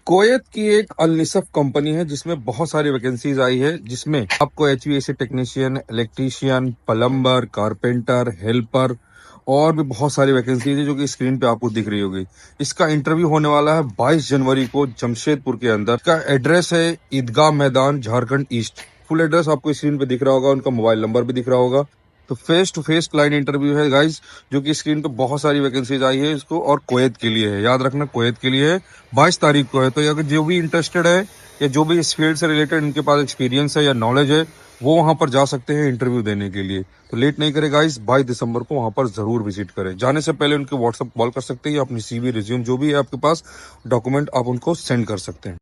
Kuwait की एक अल-निसफ company है जिसमें बहुत सारी वैकेंसीज आई है, जिसमें आपको HVAC technician, electrician, plumber, carpenter, helper और भी बहुत सारी वैकेंसीज है जो कि स्क्रीन पे आपको दिख रही होगी। इसका इंटरव्यू होने वाला है 22 जनवरी को जमशेदपुर के अंदर। इसका एड्रेस है ईदगाह मैदान, झारखंड ईस्ट। फुल एड्रेस आपको स्क्रीन पे दिख रहा होगा, उनका मोबाइल नंबर भी दिख रहा होगा। तो face to face client interview है गाइज, जो कि स्क्रीन पे बहुत सारी वैकेंसीज आई है इसको, और कुवैत के लिए है। याद रखना, कुवैत के लिए है, 22 तारीख को है। तो अगर जो भी इंटरेस्टेड है या जो भी इस फील्ड से रिलेटेड इनके पास एक्सपीरियंस है या नॉलेज है, वो वहां पर जा सकते हैं इंटरव्यू देने के लिए। तो लेट नहीं करें गाइस, 22 दिसंबर को वहां पर जरूर विजिट करें। जाने से पहले उनके व्हाट्सएप कॉल कर सकते हैं या अपनी सीवी, रिज्यूम जो भी है आपके पास डॉक्यूमेंट, आप उनको सेंड कर सकते हैं।